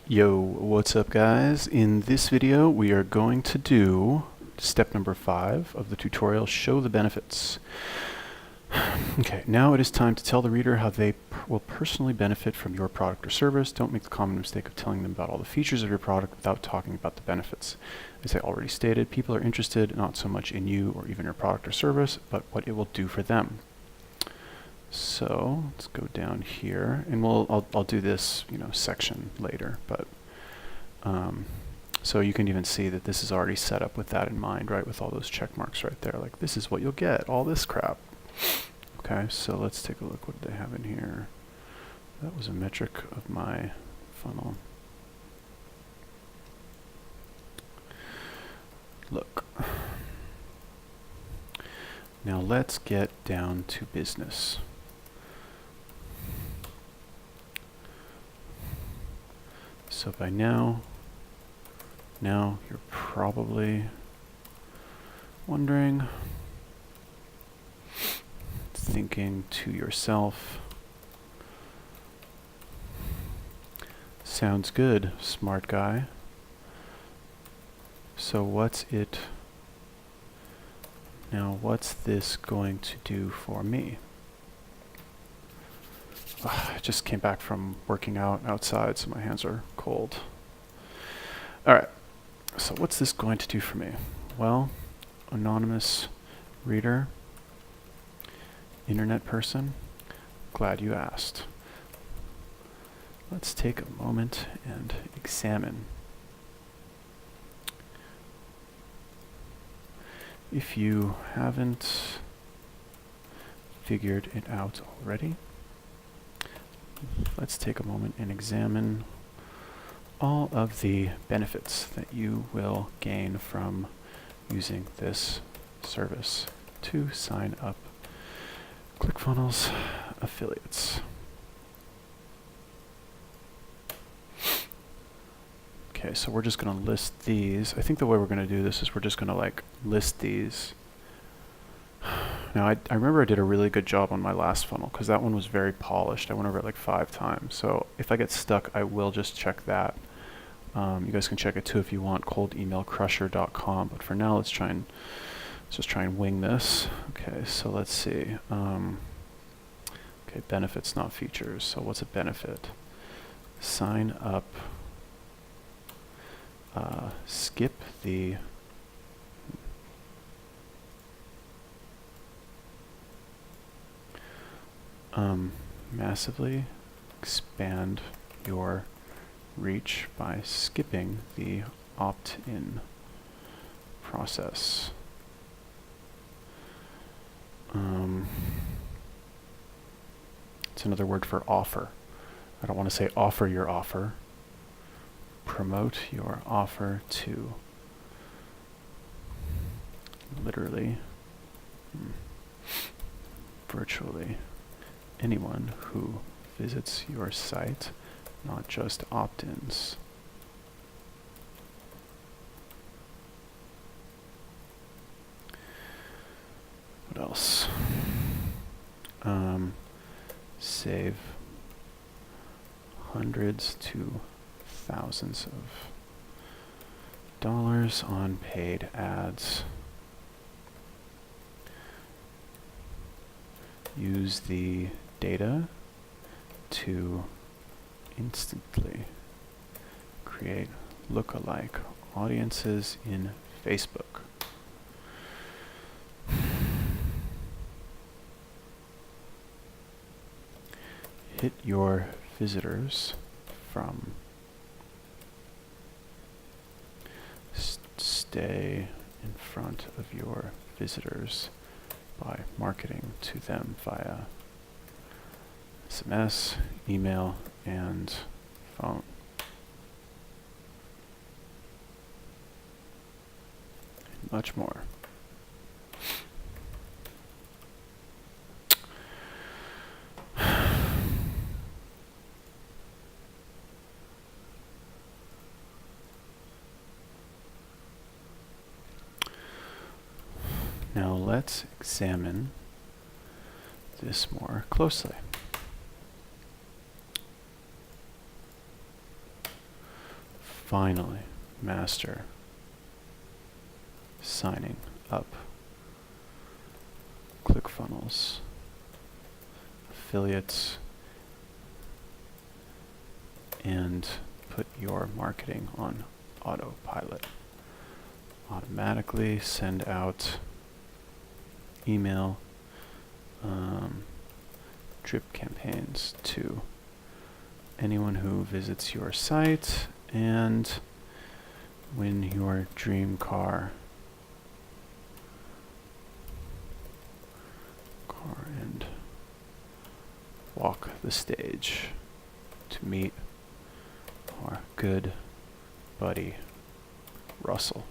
Yo, what's up guys? In this video we are going to do step number 5 of the tutorial, show the benefits. Okay, now it is time to tell the reader how they will personally benefit from your product or service. Don't make the common mistake of telling them about all the features of your product without talking about the benefits. As I already stated, people are interested not so much in you or even your product or service, but what it will do for them. So let's go down here, and I'll do this section later, but so you can even see that this is already set up with that in mind, right? With all those check marks right there, like this is what you'll get, all this crap. Okay, so let's take a look. What do they have in here? That was a metric of my funnel. Look. Now let's get down to business. So by now you're probably wondering, thinking to yourself, sounds good, smart guy. So what's this going to do for me? I just came back from working out outside, so my hands are cold. All right, so what's this going to do for me? Well, anonymous reader, internet person, glad you asked. Let's take a moment and examine. If you haven't figured it out already, let's take a moment and examine all of the benefits that you will gain from using this service to sign up ClickFunnels affiliates. Okay, so we're just going to list these. I think the way we're going to do this is we're just going to list these. Now, I remember I did a really good job on my last funnel because that one was very polished. I went over it like 5 times. So if I get stuck, I will just check that. You guys can check it too if you want, coldemailcrusher.com. But for now, let's just try and wing this. Okay, so let's see. Okay, benefits, not features. So what's a benefit? Sign up. Skip the massively expand your reach by skipping the opt-in process. It's another word for offer. I don't want to say offer your offer. Promote your offer to literally, virtually anyone who visits your site, not just opt-ins. What else? Save hundreds to thousands of dollars on paid ads. Use the data to instantly create lookalike audiences in Facebook. Hit your visitors from stay in front of your visitors by marketing to them via SMS, email, and phone. And much more. Now let's examine this more closely. finally master signing up, ClickFunnels, affiliates, and put your marketing on autopilot. Automatically send out email drip campaigns to anyone who visits your site, and win your dream car and walk the stage to meet our good buddy Russell.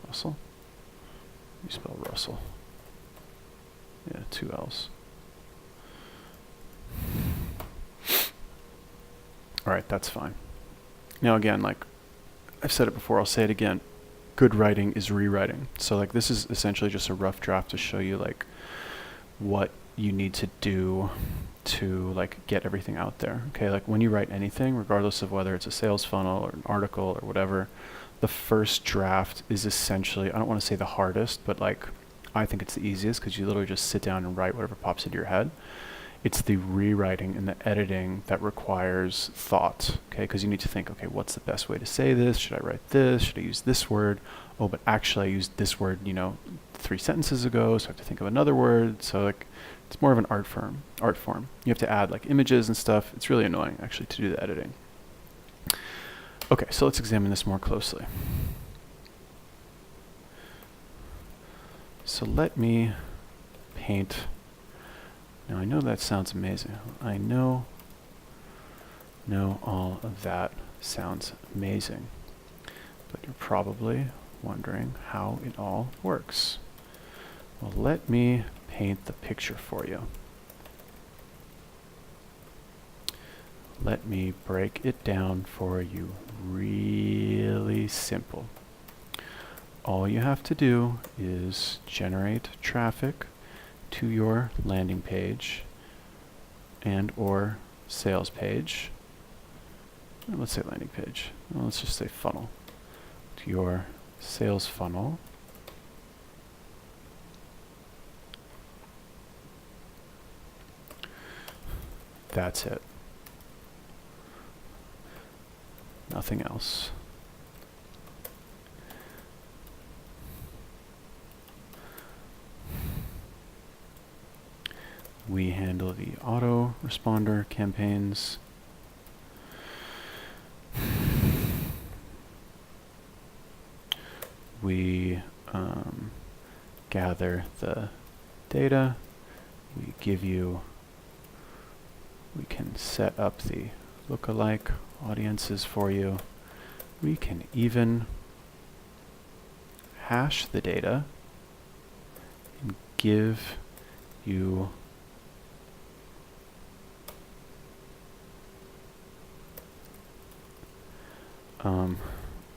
Russell? You spell Russell? Yeah, 2 L's. Alright, that's fine. Now again, like I've said it before, I'll say it again. Good writing is rewriting. So like this is essentially just a rough draft to show you like what you need to do to like get everything out there. Okay, like when you write anything, regardless of whether it's a sales funnel or an article or whatever, the first draft is essentially, I don't want to say the hardest, but like I think it's the easiest because you literally just sit down and write whatever pops into your head. It's the rewriting and the editing that requires thought, okay? Because you need to think, okay, what's the best way to say this? Should I write this? Should I use this word? Oh, but actually I used this word, 3 sentences ago, so I have to think of another word. So like, it's more of an art form. You have to add like images and stuff. It's really annoying actually to do the editing. Okay, so let's examine this more closely. So let me paint. Now I know that sounds amazing. I know all of that sounds amazing, but you're probably wondering how it all works. Well, let me paint the picture for you. Let me break it down for you really simple. All you have to do is generate traffic to your landing page and or sales page. Let's say landing page. Well, let's just say funnel. To your sales funnel. That's it. Nothing else. We handle the autoresponder campaigns. We gather the data. We can set up the lookalike audiences for you. We can even hash the data and give you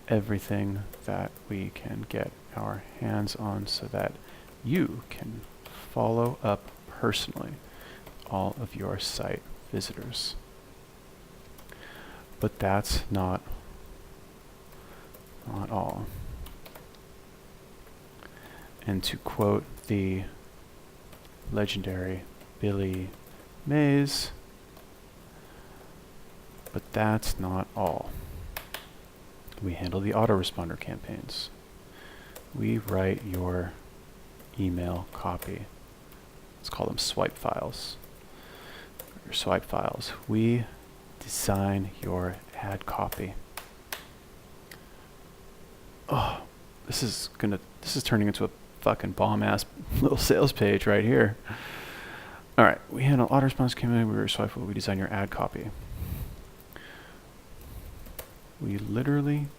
everything that we can get our hands on so that you can follow up personally all of your site visitors. But that's not all. And to quote the legendary Billy Mays, but that's not all. We handle the autoresponder campaigns. We write your email copy. Let's call them swipe files. Your swipe files. We design your ad copy. Oh, this is turning into a fucking bomb-ass little sales page right here. All right, we handle autoresponder campaign. We swipe. We design your ad copy. We literally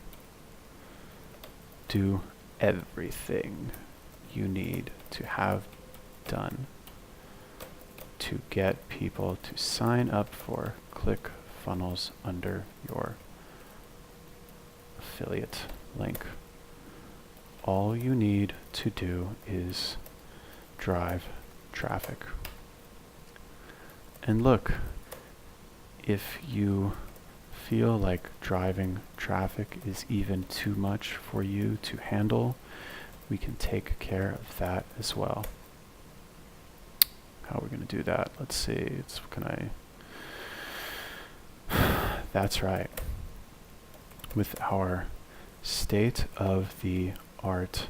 do everything you need to have done to get people to sign up for ClickFunnels under your affiliate link. All you need to do is drive traffic. And look, if you feel like driving traffic is even too much for you to handle, we can take care of that as well. How are we going to do that? Let's see. That's right. With our state-of-the-art.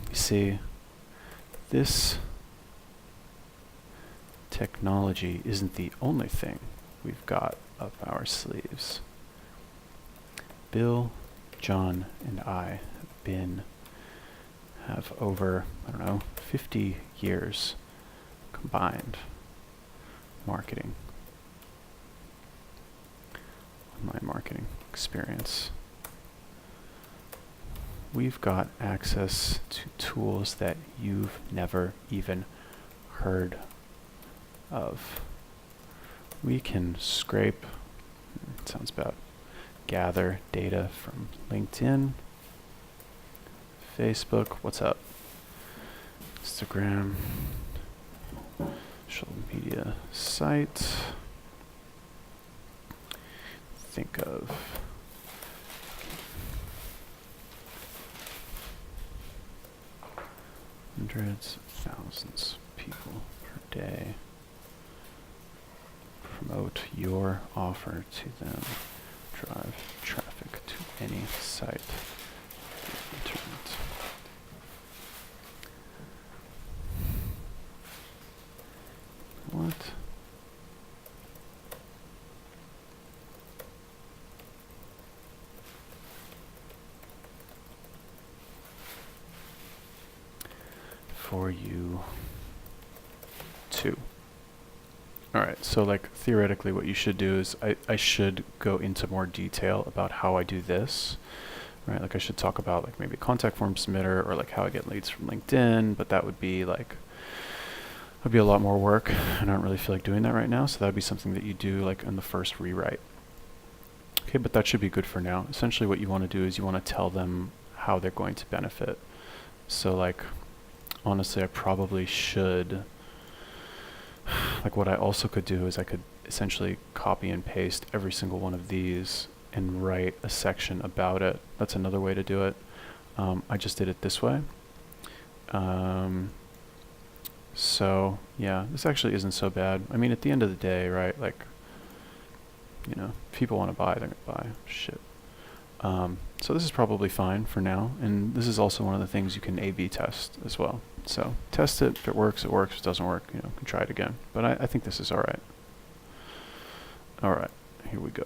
You see, this technology isn't the only thing we've got up our sleeves. Bill, John, and I have over, 50 years combined marketing, online marketing experience. We've got access to tools that you've never even heard of. We can scrape, it sounds about, gather data from LinkedIn, Facebook, what's up? Instagram, social media site. Think of hundreds of thousands of people per day. Promote your offer to them. Drive traffic to any site. Internet. What? For you too. Alright, so like theoretically what you should do is I should go into more detail about how I do this. Right, like I should talk about like maybe contact form submitter or like how I get leads from LinkedIn, but that would be like a lot more work and I don't really feel like doing that right now, so that would be something that you do like in the first rewrite. Okay, but that should be good for now. Essentially what you want to do is you want to tell them how they're going to benefit. So like honestly I probably should, like what I also could do is I could essentially copy and paste every single one of these and write a section about it. That's another way to do it. I just did it this way. So yeah, this actually isn't so bad. I mean, at the end of the day, right, like, you know, if people want to buy, they're going to buy. Shit. So this is probably fine for now. And this is also one of the things you can A/B test as well. So test it. If it works, it works. If it doesn't work, you know, you can try it again. But I think this is all right. All right, here we go.